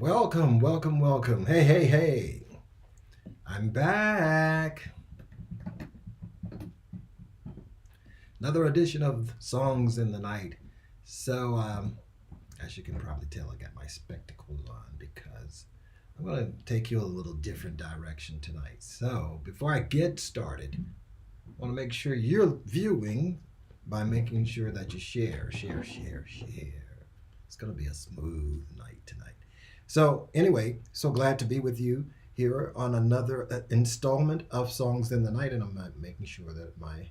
Welcome, welcome, welcome. Hey, hey, hey. I'm back. Another edition of Songs in the Night. So, as you can probably tell, I got my spectacles on because I'm going to take you a little different direction tonight. So, before I get started, I want to make sure you're viewing by making sure that you share. It's going to be a smooth night tonight. So, anyway, so glad to be with you here on another installment of Songs in the Night, and I'm making sure that my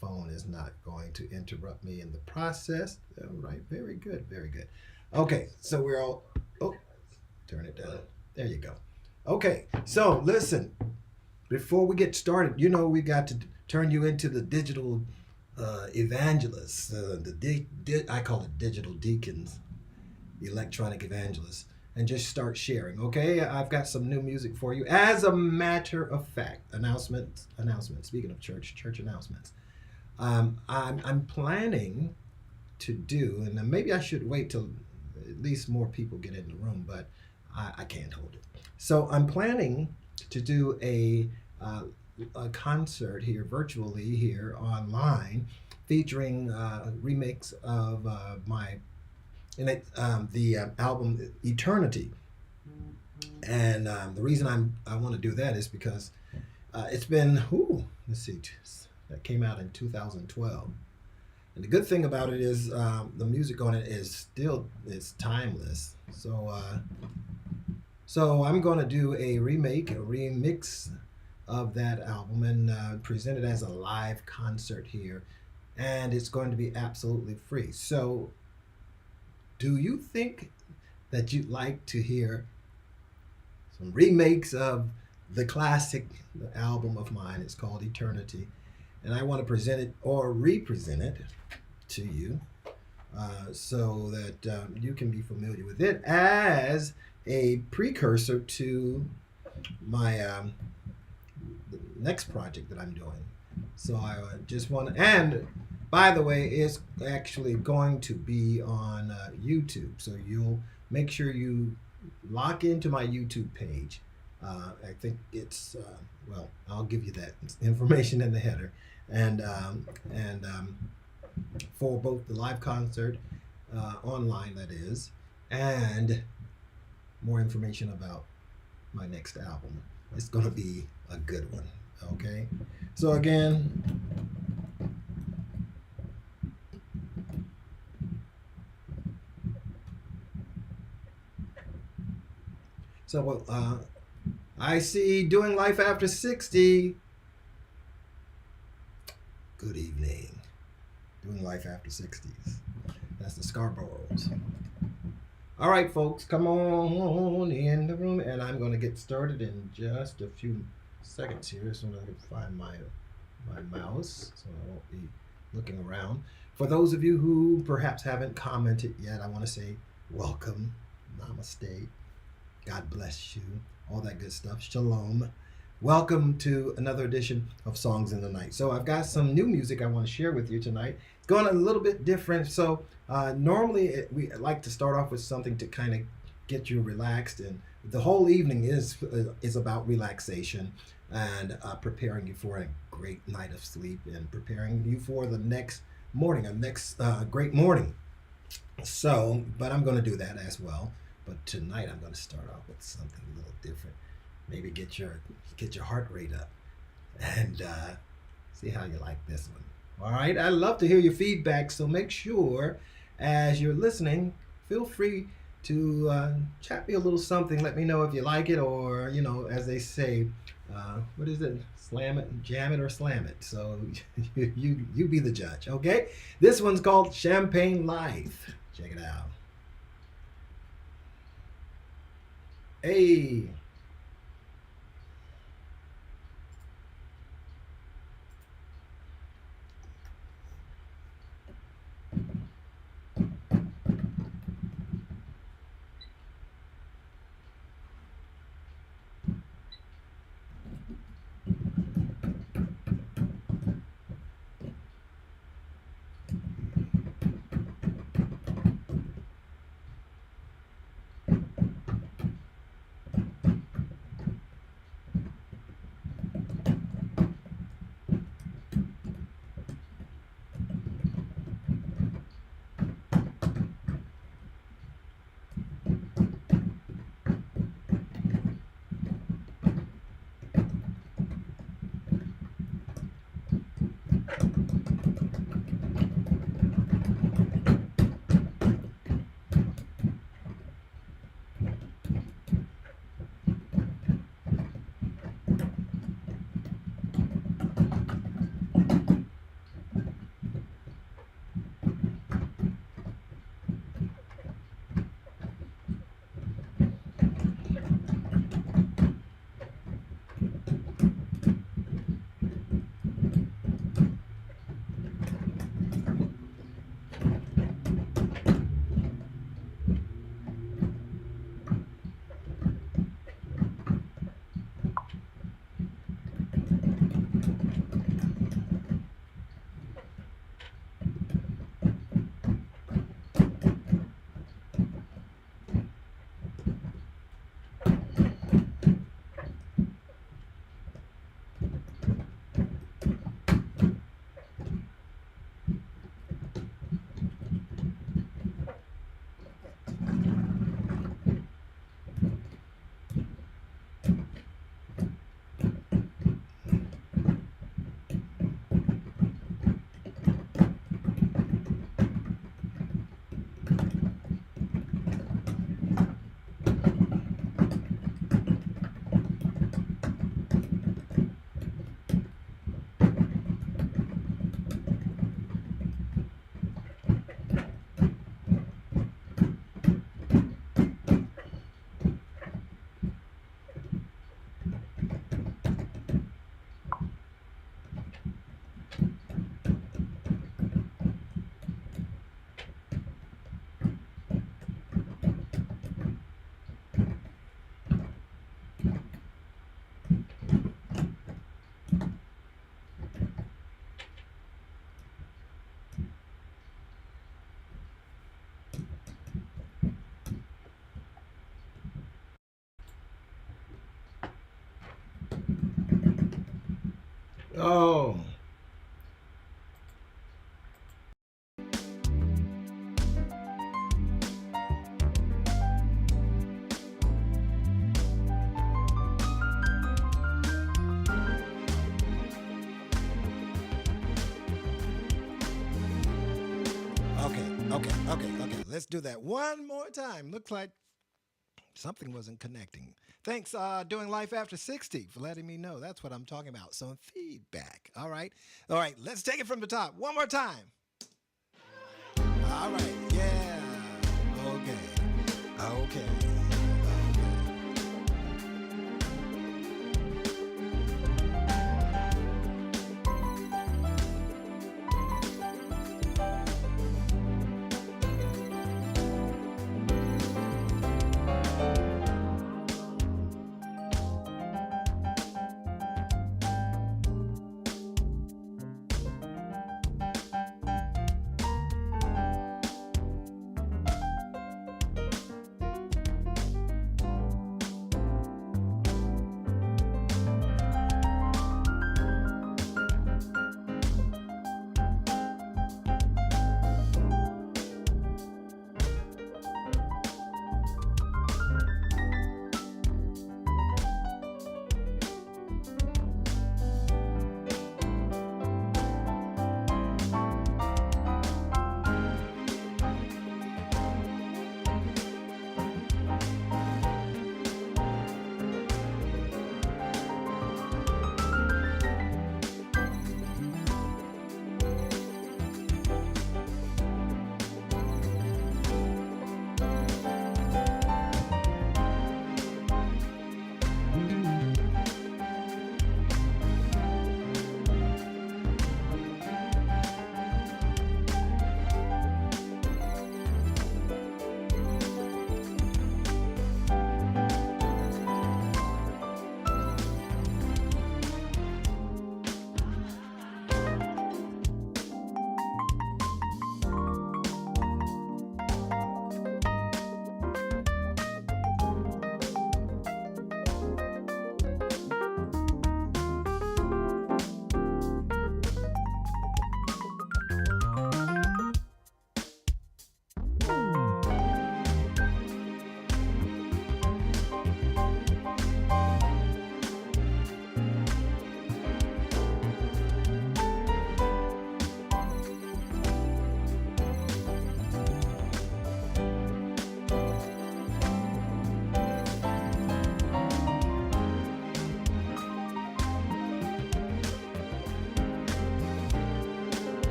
phone is not going to interrupt me in the process. All right, very good, very good. Okay, so we're all. Oh, turn it down. There you go. Okay, so listen, before we get started, we got to turn you into the digital evangelists. I call it digital deacons, electronic evangelists, and just start sharing. Okay, I've got some new music for you. As a matter of fact, announcements. Speaking of church announcements. I'm planning to do, and maybe I should wait till at least more people get in the room, but I can't hold it. So I'm planning to do a concert here virtually here online featuring remakes of my the album Eternity. And the reason I want to do that is because it's been let's see, that came out in 2012. And the good thing about it is the music on it is timeless. So I'm going to do a remix of that album, and present it as a live concert here, and it's going to be absolutely free. So, do you think that you'd like to hear some remakes of the classic album of mine? It's called Eternity, and I want to present it or represent it to you, so that you can be familiar with it as a precursor to my the next project that I'm doing. So I just want to, and by the way, it's actually going to be on YouTube. So you'll make sure you lock into my YouTube page. I think it's well, I'll give you that information in the header, and for both the live concert online, that is, and more information about my next album. It's going to be a good one. Okay. So again, I see doing life after 60. Good evening. Doing life after 60s. That's the Scarboroughs. All right, folks, come on in the room, and I'm going to get started in just a few seconds here, so I can find my mouse, so I won't be looking around. For those of you who perhaps haven't commented yet, I want to say welcome, namaste, God bless you, all that good stuff. Shalom. Welcome to another edition of Songs in the Night. So I've got some new music I want to share with you tonight. It's going a little bit different. So normally we like to start off with something to kind of get you relaxed, and the whole evening is about relaxation and preparing you for a great night of sleep and preparing you for the next morning, a next great morning. So, but I'm going to do that as well. But tonight I'm going to start off with something a little different. Maybe get your heart rate up, and see how you like this one. All right, I love to hear your feedback, so make sure as you're listening, feel free to chat me a little something. Let me know if you like it, or as they say, what is it? Slam it, jam it, or slam it. So you be the judge. Okay, this one's called Champagne Life. Check it out. Hey. Oh, okay. Let's do that one more time. Looks like something wasn't connecting. Thanks, Doing Life After 60, for letting me know. That's what I'm talking about. Some feedback. All right. All right. Let's take it from the top. One more time. All right. Yeah. Okay. Okay.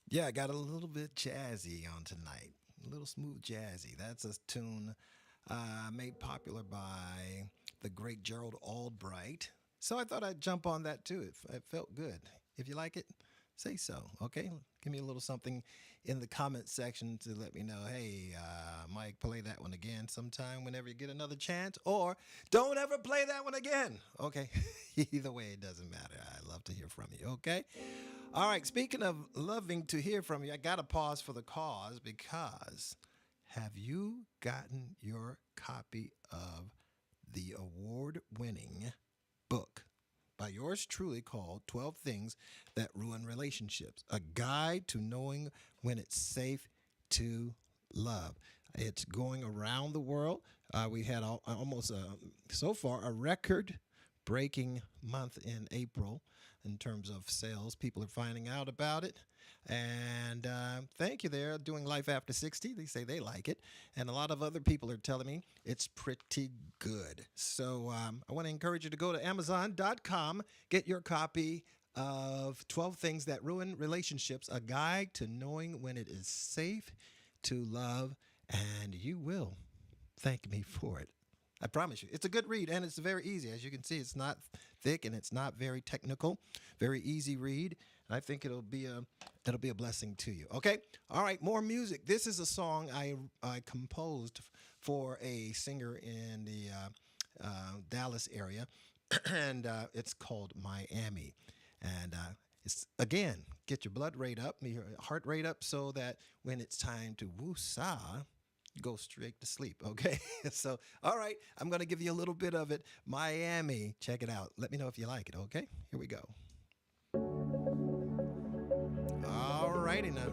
Yeah, I got a little bit jazzy on tonight. A little smooth jazzy. That's a tune made popular by the great Gerald Albright. So I thought I'd jump on that too. It felt good. If you like it, say so. Okay, give me a little something in the comment section to let me know. Hey, Mike, play that one again sometime whenever you get another chance, or don't ever play that one again. Okay, either way, it doesn't matter. I love to hear from you. Okay. All right. Speaking of loving to hear from you, I got to pause for the cause because have you gotten your copy of the award-winning book by yours truly called 12 Things That Ruin Relationships, a guide to knowing when it's safe to love? It's going around the world. We had almost so far a record breaking month in April in terms of sales. People are finding out about it. And thank you. They're doing Life After 60. They say they like it. And a lot of other people are telling me it's pretty good. So I want to encourage you to go to Amazon.com, get your copy of 12 Things That Ruin Relationships, a guide to knowing when it is safe to love. And you will thank me for it. I promise you. It's a good read, and it's very easy. As you can see, it's not thick, and it's not very technical. Very easy read. And I think it'll be a blessing to you. Okay? All right, more music. This is a song I composed for a singer in the Dallas area, and it's called Miami. And it's, again, get your blood rate up, your heart rate up, so that when it's time to woosah, go straight to sleep, okay? So, all right, I'm going to give you a little bit of it. Miami, check it out. Let me know if you like it, okay? Here we go. All righty now.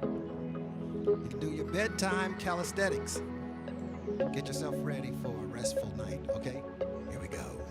You can do your bedtime calisthenics. Get yourself ready for a restful night, okay? Here we go.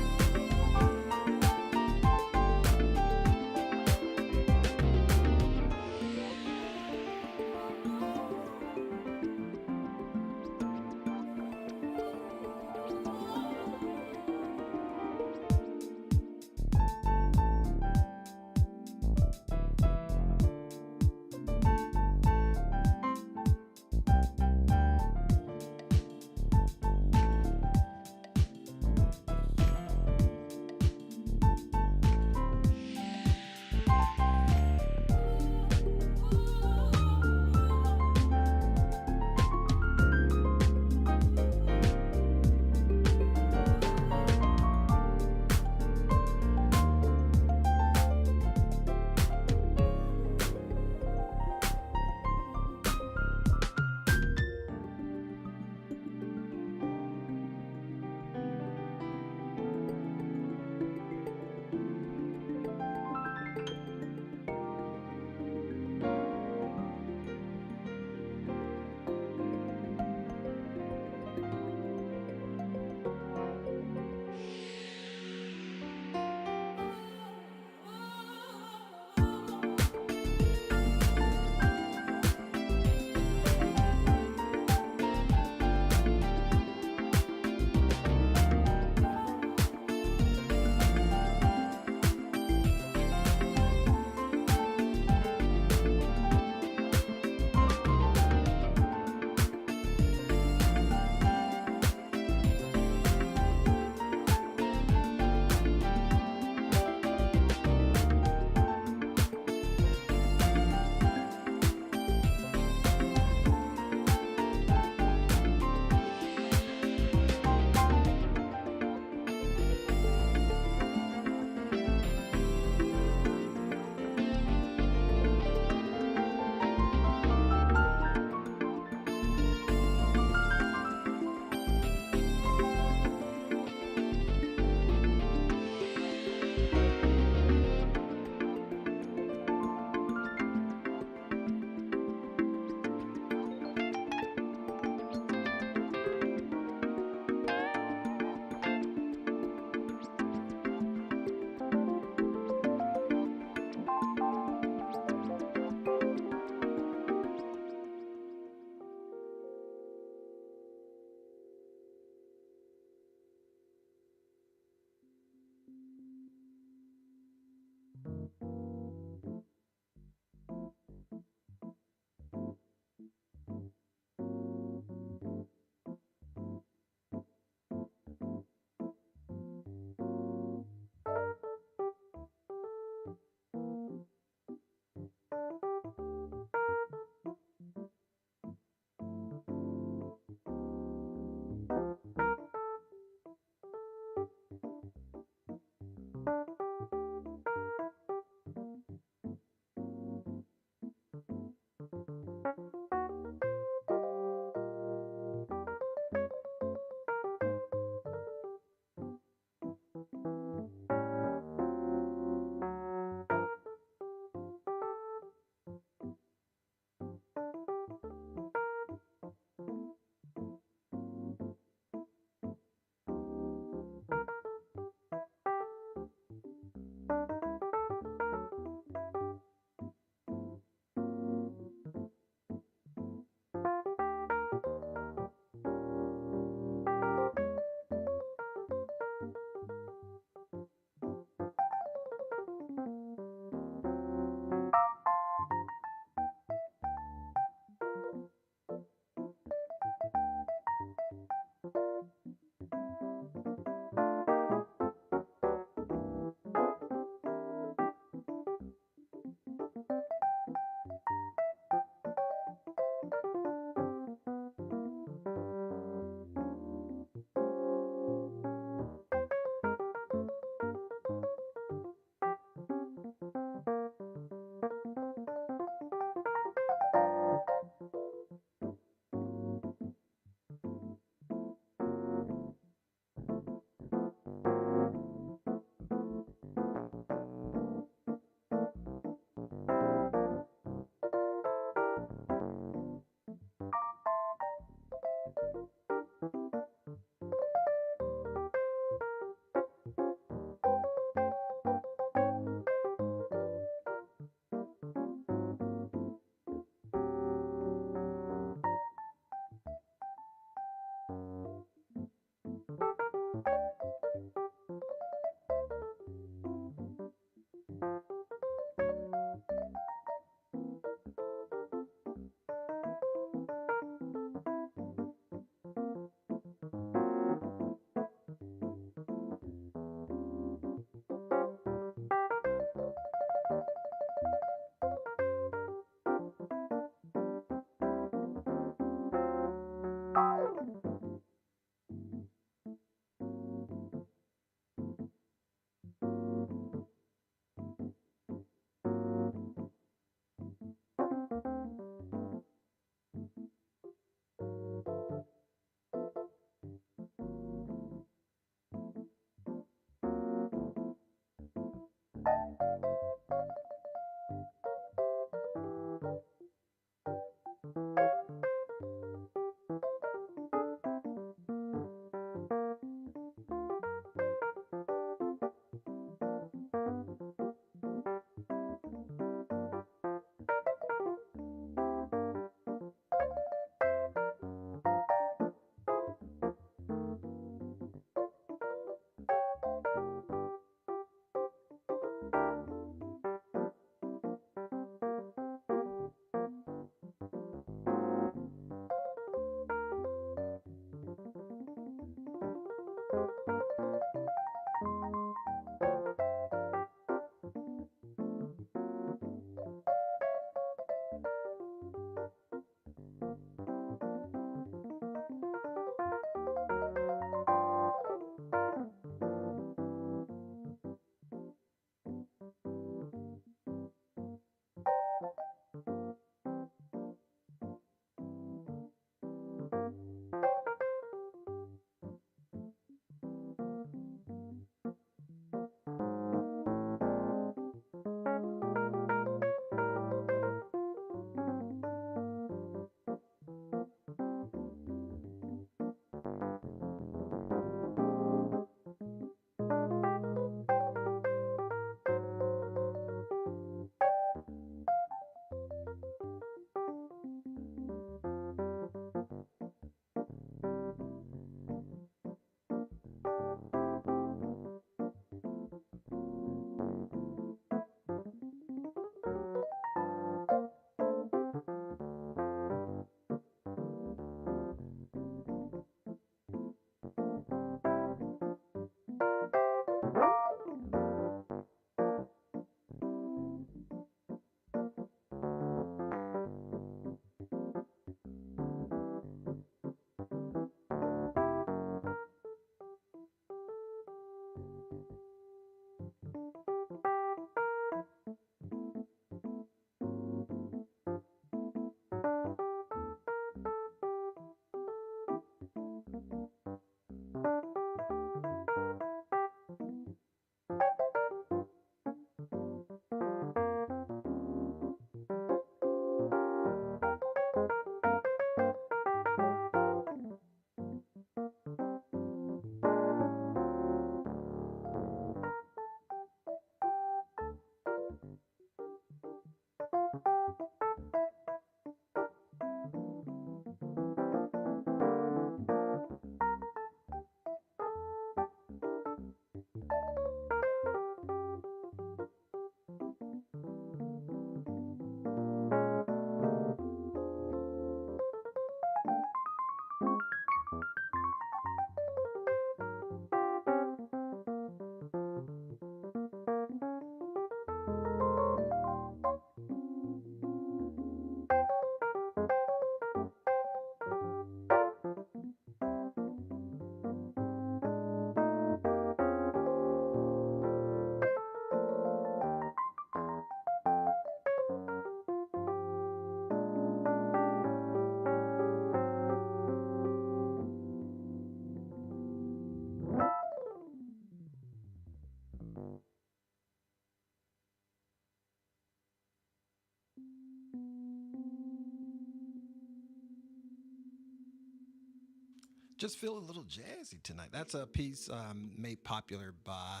Just feel a little jazzy tonight. That's a piece made popular by,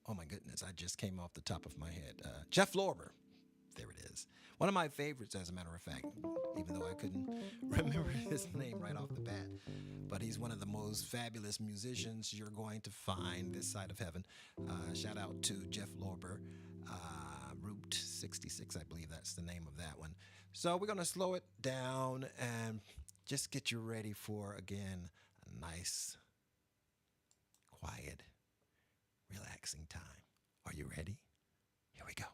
oh my goodness, I just came off the top of my head. Jeff Lorber. There it is. One of my favorites, as a matter of fact, even though I couldn't remember his name right off the bat. But he's one of the most fabulous musicians you're going to find this side of heaven. Shout out to Jeff Lorber, Route 66, I believe that's the name of that one. So we're going to slow it down and just get you ready for, again, a nice, quiet, relaxing time. Are you ready? Here we go.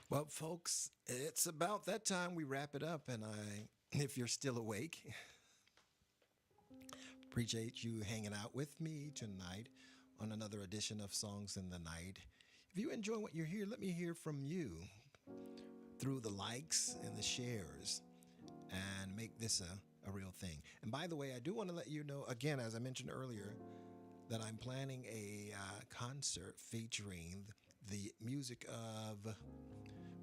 Well, folks, it's about that time we wrap it up. And if you're still awake, appreciate you hanging out with me tonight on another edition of Songs in the Night. If you enjoy what you hear, let me hear from you through the likes and the shares and make this a real thing. And by the way, I do want to let you know, again, as I mentioned earlier, that I'm planning a concert featuring the music of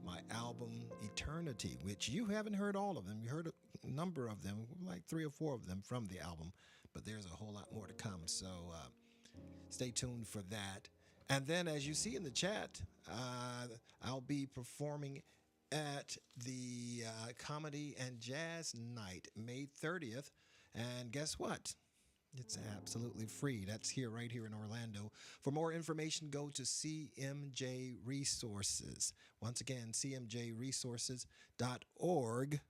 my album Eternity, which you haven't heard all of them. You heard a number of them, like 3 or 4 of them from the album, but there's a whole lot more to come. So stay tuned for that. And then, as you see in the chat, I'll be performing at the Comedy and Jazz Night, May 30th. And guess what? It's absolutely free. That's here, right here in Orlando. For more information, go to CMJ Resources. Once again, cmjresources.org.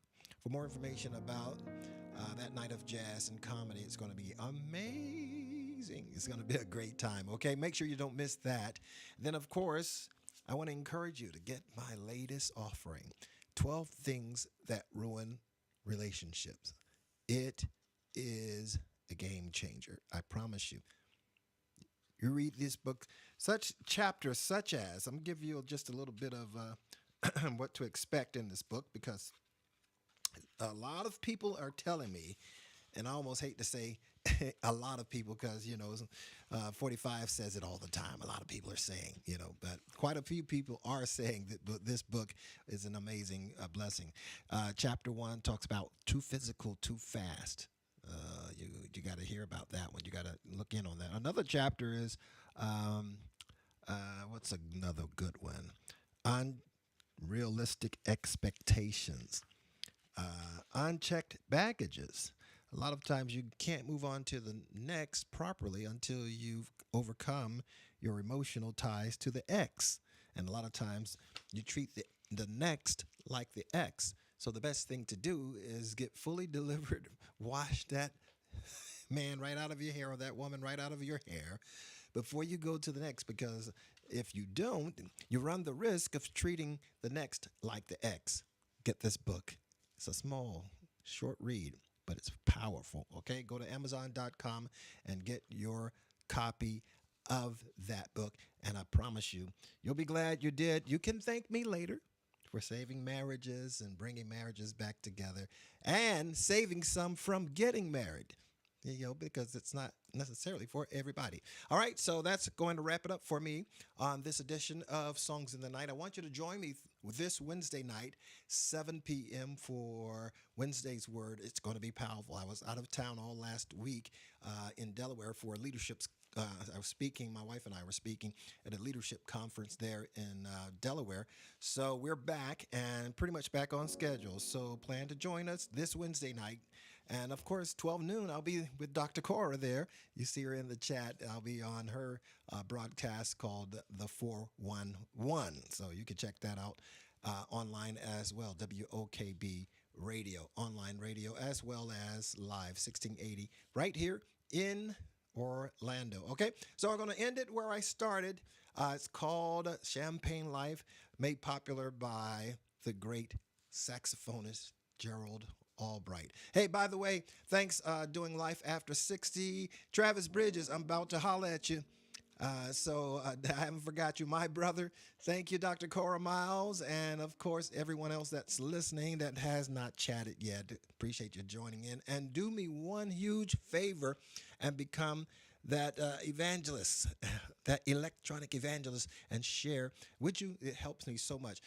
For more information about that night of jazz and comedy, it's going to be amazing. It's going to be a great time. Okay, make sure you don't miss that. Then, of course, I want to encourage you to get my latest offering, 12 Things That Ruin Relationships. It is a game changer. I promise you. You read this book, such chapters such as, I'm going to give you just a little bit of what to expect in this book, because a lot of people are telling me, and I almost hate to say a lot of people because, 45 says it all the time. A lot of people are saying, but quite a few people are saying that this book is an amazing blessing. Chapter 1 talks about too physical, too fast. You got to hear about that one. You got to look in on that. Another chapter is, what's another good one? Unrealistic expectations. Unchecked baggages. A lot of times you can't move on to the next properly until you've overcome your emotional ties to the ex. And a lot of times you treat the next like the ex. So the best thing to do is get fully delivered, wash that man right out of your hair or that woman right out of your hair before you go to the next, because if you don't, you run the risk of treating the next like the ex. Get this book. It's a small, short read, but it's powerful. Okay, go to Amazon.com and get your copy of that book. And I promise you, you'll be glad you did. You can thank me later for saving marriages and bringing marriages back together and saving some from getting married. Because it's not necessarily for everybody. All right, so that's going to wrap it up for me on this edition of Songs in the Night. I want you to join me this Wednesday night, 7 p.m. for Wednesday's Word. It's going to be powerful. I was out of town all last week in Delaware for leadership's I was speaking, my wife and I were speaking at a leadership conference there in Delaware. So we're back and pretty much back on schedule. So plan to join us this Wednesday night. And of course, 12 noon, I'll be with Dr. Cora there. You see her in the chat. I'll be on her broadcast called The 411. So you can check that out online as well. WOKB radio, online radio, as well as live 1680 right here in Orlando. Okay, so I'm going to end it where I started. It's called Champagne Life, made popular by the great saxophonist Gerald Albright. Hey, by the way, thanks doing Life After 60. Travis Bridges, I'm about to holler at you. So I haven't forgot you, my brother. Thank you, Dr. Cora Miles. And of course, everyone else that's listening that has not chatted yet. Appreciate you joining in. And do me one huge favor and become that evangelist, that electronic evangelist, and share. Would you? It helps me so much.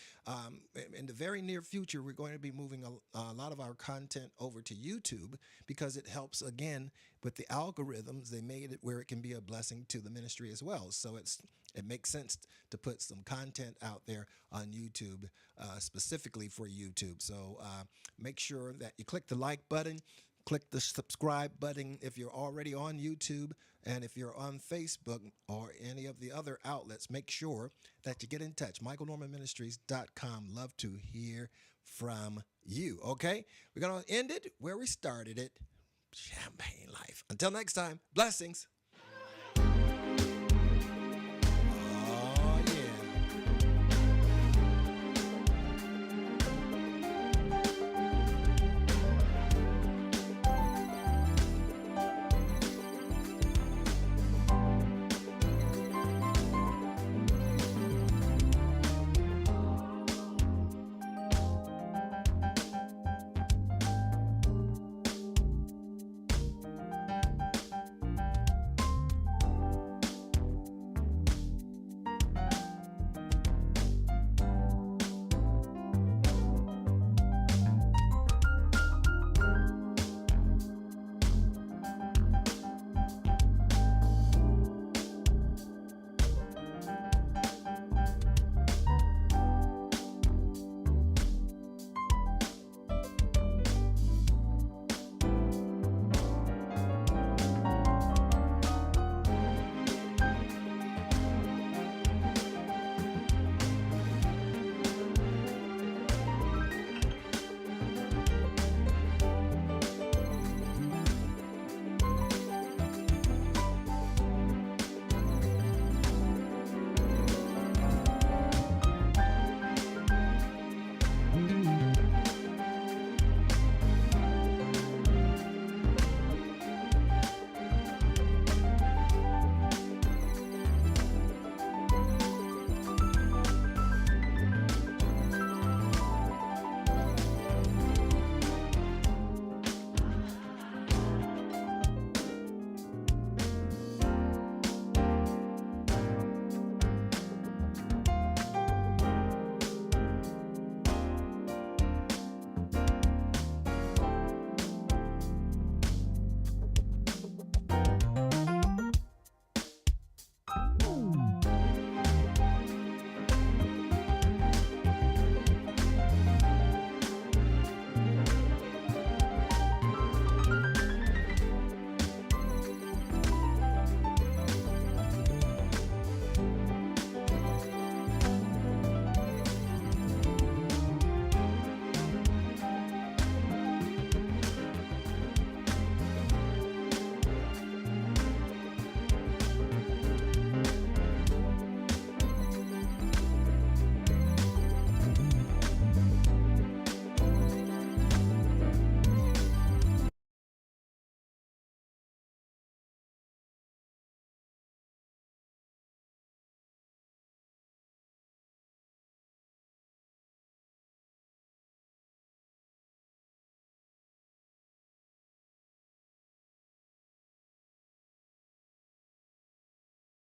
In the very near future, we're going to be moving a lot of our content over to YouTube because it helps, again, with the algorithms. They made it where it can be a blessing to the ministry as well. So it makes sense to put some content out there on YouTube, specifically for YouTube. So make sure that you click the like button. Click the subscribe button if you're already on YouTube, and if you're on Facebook or any of the other outlets, make sure that you get in touch. MichaelNormanMinistries.com. Love to hear from you. Okay, we're going to end it where we started it. Champagne Life. Until next time, blessings.